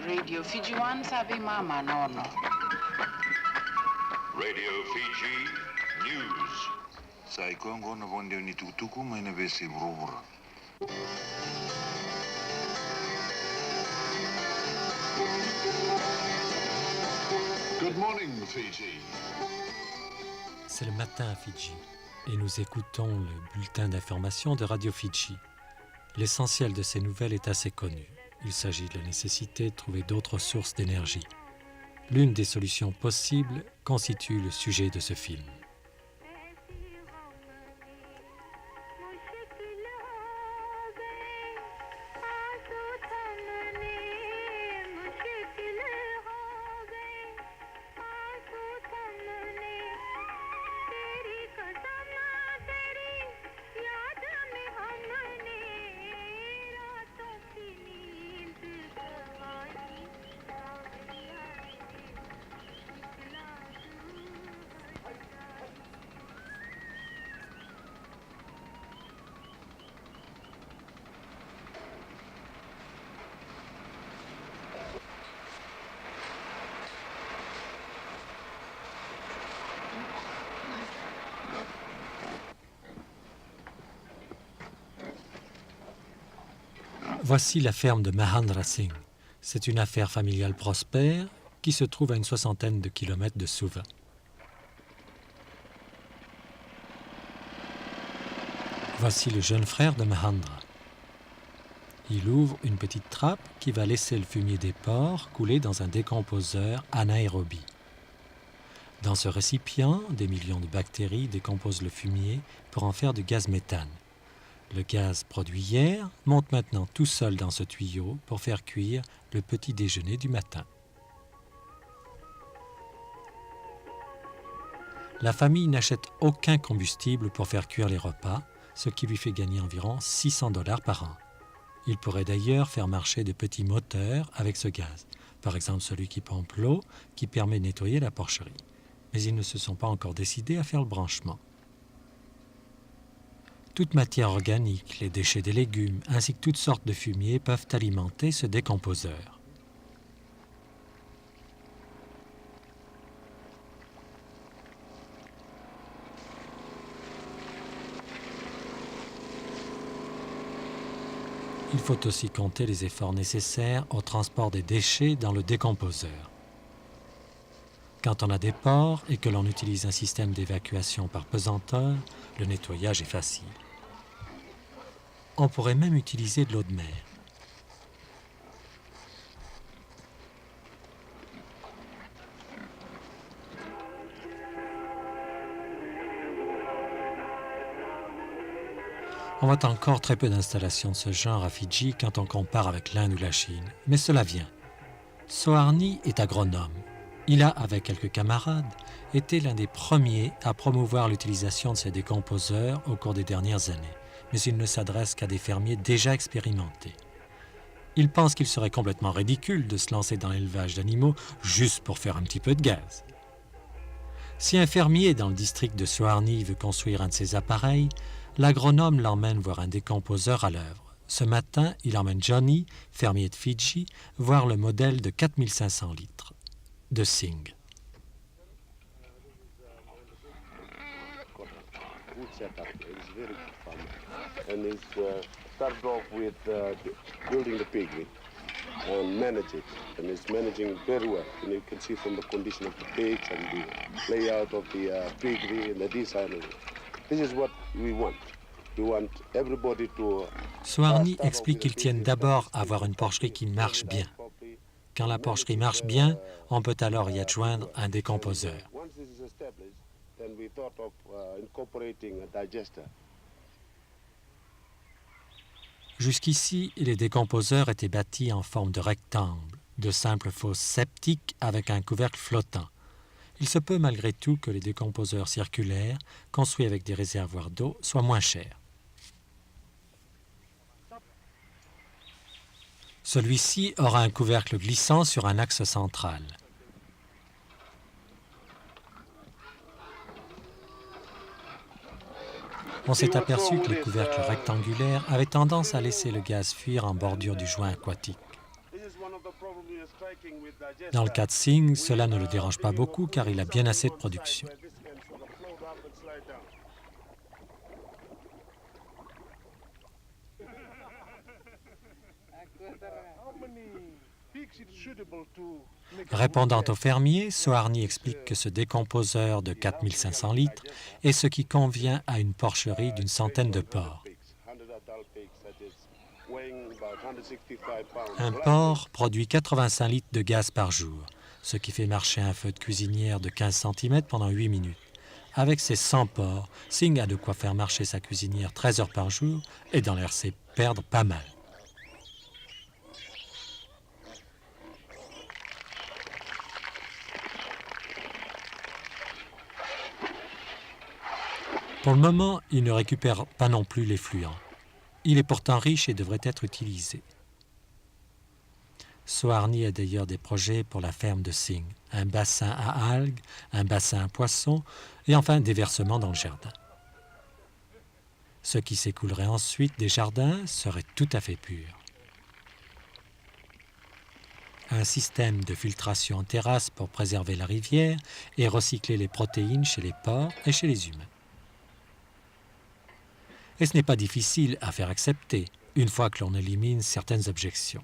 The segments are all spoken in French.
Radio Fiji One sabi mama nono. Radio Fiji News. Sai Kongo na bonde ni tukutuku maina besi burubura. Good morning Fiji. C'est le matin à Fidji et nous écoutons le bulletin d'information de Radio Fidji. L'essentiel de ces nouvelles est assez connu. Il s'agit de la nécessité de trouver d'autres sources d'énergie. L'une des solutions possibles constitue le sujet de ce film. Voici la ferme de Mahendra Singh. C'est une affaire familiale prospère qui se trouve à une 60aine de kilomètres de Suva. Voici le jeune frère de Mahendra. Il ouvre une petite trappe qui va laisser le fumier des porcs couler dans un décomposeur anaérobie. Dans ce récipient, des millions de bactéries décomposent le fumier pour en faire du gaz méthane. Le gaz produit hier monte maintenant tout seul dans ce tuyau pour faire cuire le petit déjeuner du matin. La famille n'achète aucun combustible pour faire cuire les repas, ce qui lui fait gagner environ $600 par an. Il pourrait d'ailleurs faire marcher de petits moteurs avec ce gaz, par exemple celui qui pompe l'eau, qui permet de nettoyer la porcherie. Mais ils ne se sont pas encore décidés à faire le branchement. Toute matière organique, les déchets des légumes, ainsi que toutes sortes de fumiers peuvent alimenter ce décomposeur. Il faut aussi compter les efforts nécessaires au transport des déchets dans le décomposeur. Quand on a des porcs et que l'on utilise un système d'évacuation par pesanteur, le nettoyage est facile. On pourrait même utiliser de l'eau de mer. On voit encore très peu d'installations de ce genre à Fidji quand on compare avec l'Inde ou la Chine, mais cela vient. Soharni est agronome. Il a, avec quelques camarades, été l'un des premiers à promouvoir l'utilisation de ces décomposeurs au cours des dernières années, mais il ne s'adresse qu'à des fermiers déjà expérimentés. Il pense qu'il serait complètement ridicule de se lancer dans l'élevage d'animaux juste pour faire un petit peu de gaz. Si un fermier dans le district de Soharni veut construire un de ces appareils, l'agronome l'emmène voir un décomposeur à l'œuvre. Ce matin, il emmène Johnny, fermier de Fidji, voir le modèle de 4500 litres de Singh. And it's started off with building the piggery and manage it, and it's managing very well. And you can see from the condition of the pigs and the layout of the piggery and the design of it. This is what we want. We want everybody to. Soharni explique qu'ils tiennent d'abord à avoir une porcherie qui marche bien. Quand la porcherie marche bien, on peut alors y adjoindre un décomposeur. Once this is established, then we thought of incorporating a digester. Jusqu'ici, les décomposeurs étaient bâtis en forme de rectangle, de simples fosses septiques avec un couvercle flottant. Il se peut malgré tout que les décomposeurs circulaires, construits avec des réservoirs d'eau, soient moins chers. Celui-ci aura un couvercle glissant sur un axe central. On s'est aperçu que les couvercles rectangulaires avaient tendance à laisser le gaz fuir en bordure du joint aquatique. Dans le cas de Singh, cela ne le dérange pas beaucoup car il a bien assez de production. Répondant aux fermiers, Soharni explique que ce décomposeur de 4500 litres est ce qui convient à une porcherie d'une centaine de porcs. Un porc produit 85 litres de gaz par jour, ce qui fait marcher un feu de cuisinière de 15 cm pendant 8 minutes. Avec ses 100 porcs, Singh a de quoi faire marcher sa cuisinière 13 heures par jour et d'en laisser perdre pas mal. Pour le moment, il ne récupère pas non plus les fluents. Il est pourtant riche et devrait être utilisé. Soharni a d'ailleurs des projets pour la ferme de Singh, un bassin à algues, un bassin à poissons et enfin des versements dans le jardin. Ce qui s'écoulerait ensuite des jardins serait tout à fait pur. Un système de filtration en terrasse pour préserver la rivière et recycler les protéines chez les porcs et chez les humains. Et ce n'est pas difficile à faire accepter, une fois que l'on élimine certaines objections.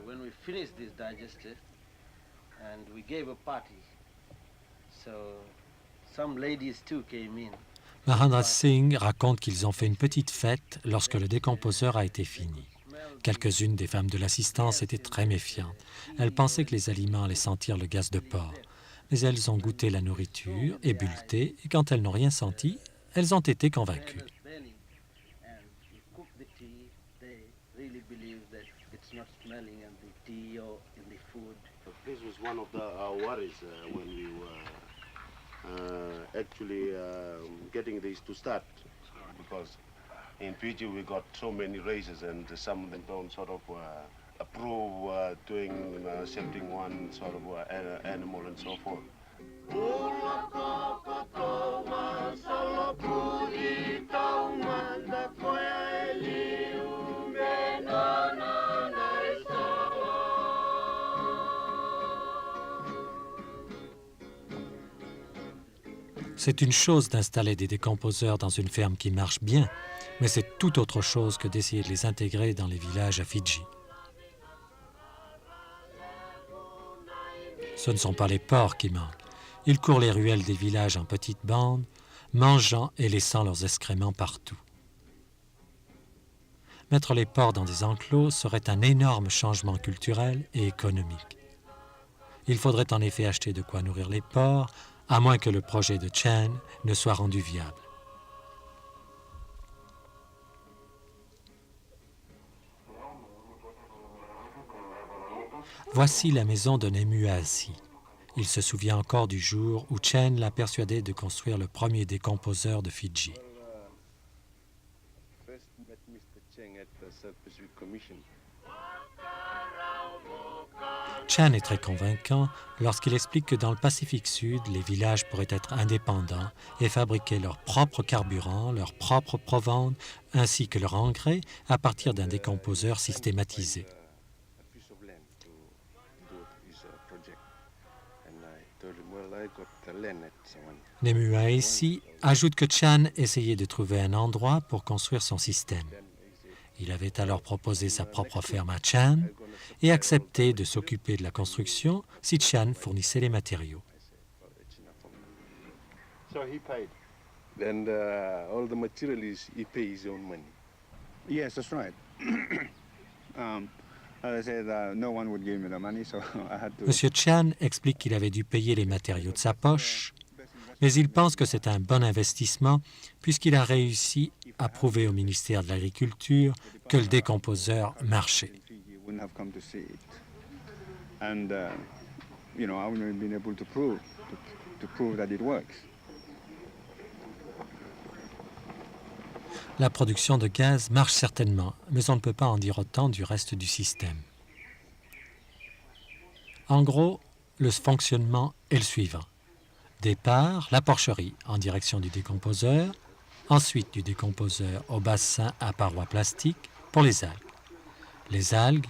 When we finished this digester, and we gave a party, so some ladies too came in. Mahendra Singh raconte qu'ils ont fait une petite fête lorsque le décomposeur a été fini. Quelques-unes des femmes de l'assistance étaient très méfiantes. Elles pensaient que les aliments allaient sentir le gaz de porc. Mais elles ont goûté la nourriture et bu le thé, et quand elles n'ont rien senti, elles ont été convaincues. This was one of our worries when we were actually getting these to start, because in Fiji we got so many races and some of them don't sort of approve doing accepting one sort of animal and so forth. C'est une chose d'installer des décomposeurs dans une ferme qui marche bien, mais c'est tout autre chose que d'essayer de les intégrer dans les villages à Fidji. Ce ne sont pas les porcs qui manquent. Ils courent les ruelles des villages en petites bandes, mangeant et laissant leurs excréments partout. Mettre les porcs dans des enclos serait un énorme changement culturel et économique. Il faudrait en effet acheter de quoi nourrir les porcs, à moins que le projet de Chan ne soit rendu viable. Voici la maison de Nemuasi. Il se souvient encore du jour où Chan l'a persuadé de construire le premier décomposeur de Fidji. Chan est très convaincant lorsqu'il explique que dans le Pacifique Sud, les villages pourraient être indépendants et fabriquer leur propre carburant, leur propre provende, ainsi que leur engrais à partir d'un décomposeur systématisé. Nemuasi ajoute que Chan essayait de trouver un endroit pour construire son système. Il avait alors proposé sa propre ferme à Chan et accepté de s'occuper de la construction si Chan fournissait les matériaux. So he paid. Then all the material he pays his own money. Yes, that's right. As I said, no one would give me the money, so I had to. Monsieur Chan explique qu'il avait dû payer les matériaux de sa poche, mais il pense que c'est un bon investissement puisqu'il a réussi à prouver au ministère de l'Agriculture que le décomposeur marchait. La production de gaz marche certainement, mais on ne peut pas en dire autant du reste du système. En gros, le fonctionnement est le suivant. Départ, la porcherie en direction du décomposeur, ensuite du décomposeur au bassin à parois plastiques pour les algues. Les algues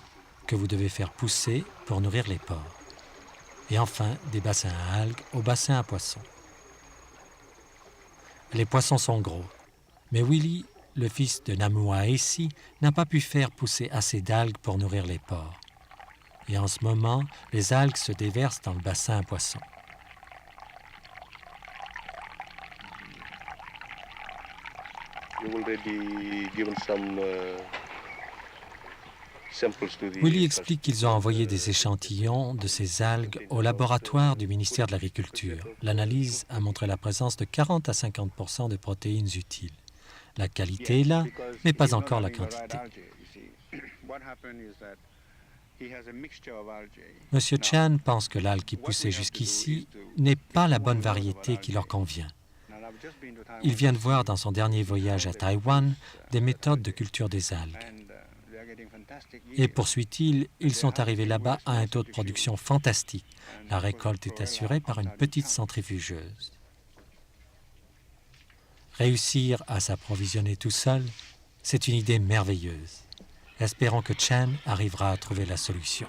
que vous devez faire pousser pour nourrir les porcs. Et enfin, des bassins à algues au bassin à poissons. Les poissons sont gros, mais Willy, le fils de Namua Essi, n'a pas pu faire pousser assez d'algues pour nourrir les porcs. Et en ce moment, les algues se déversent dans le bassin à poissons. You already given some samples to the... Willy explique qu'ils ont envoyé des échantillons de ces algues au laboratoire du ministère de l'Agriculture. L'analyse a montré la présence de 40 à 50% de protéines utiles. La qualité est là, mais pas encore la quantité. Monsieur Chan pense que l'algue qui poussait jusqu'ici n'est pas la bonne variété qui leur convient. Il vient de voir dans son dernier voyage à Taïwan des méthodes de culture des algues. Et poursuit-il, ils sont arrivés là-bas à un taux de production fantastique. La récolte est assurée par une petite centrifugeuse. Réussir à s'approvisionner tout seul, c'est une idée merveilleuse. Espérons que Chan arrivera à trouver la solution.